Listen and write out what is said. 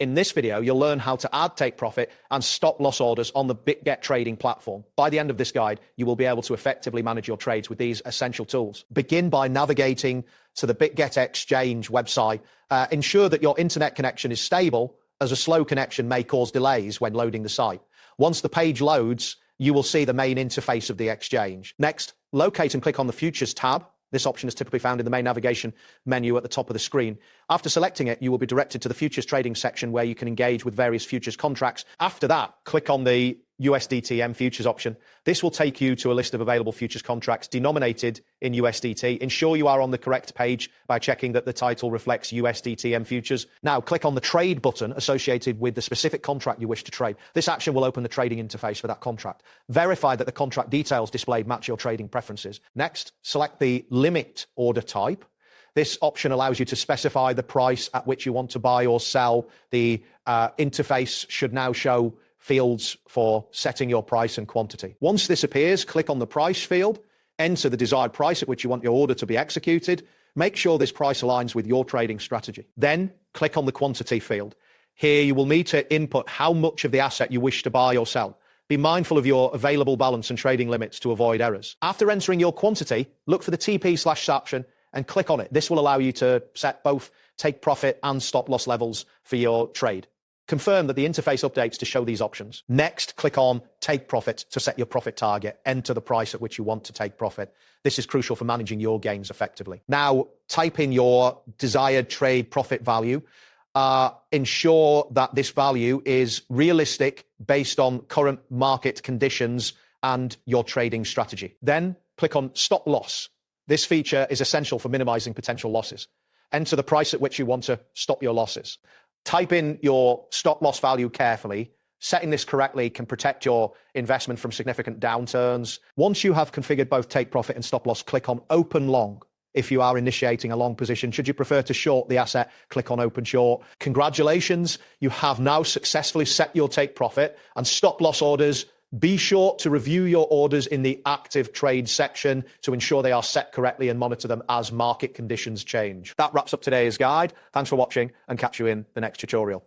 In this video, you'll learn how to add take profit and stop loss orders on the Bitget trading platform. By the end of this guide, you will be able to effectively manage your trades with these essential tools. Begin by navigating to the Bitget exchange website. Ensure that your internet connection is stable, as a slow connection may cause delays when loading the site. Once the page loads, you will see the main interface of the exchange. Next, locate and click on the Futures tab. This option is typically found in the main navigation menu at the top of the screen. After selecting it, you will be directed to the futures trading section where you can engage with various futures contracts. After that, click on the USDTM futures option. This will take you to a list of available futures contracts denominated in USDT. Ensure you are on the correct page by checking that the title reflects USDTM futures. Now, click on the trade button associated with the specific contract you wish to trade. This action will open the trading interface for that contract. Verify that the contract details displayed match your trading preferences. Next, select the limit order type. This option allows you to specify the price at which you want to buy or sell. The interface should now show fields for setting your price and quantity. Once this appears, click on the price field, enter the desired price at which you want your order to be executed. Make sure this price aligns with your trading strategy. Then click on the quantity field. Here you will need to input how much of the asset you wish to buy or sell. Be mindful of your available balance and trading limits to avoid errors. After entering your quantity, look for the TP/SAP option and click on it. This will allow you to set both take profit and stop loss levels for your trade. Confirm that the interface updates to show these options. Next, click on Take Profit to set your profit target. Enter the price at which you want to take profit. This is crucial for managing your gains effectively. Now, type in your desired trade profit value. Ensure that this value is realistic based on current market conditions and your trading strategy. Then, click on Stop Loss. This feature is essential for minimizing potential losses. Enter the price at which you want to stop your losses. Type in your stop loss value carefully. Setting this correctly can protect your investment from significant downturns. Once you have configured both take profit and stop loss, click on Open Long. If you are initiating a long position, should you prefer to short the asset, click on Open Short. Congratulations, you have now successfully set your take profit and stop loss orders. Be sure to review your orders in the active trade section to ensure they are set correctly and monitor them as market conditions change. That wraps up today's guide. Thanks for watching and catch you in the next tutorial.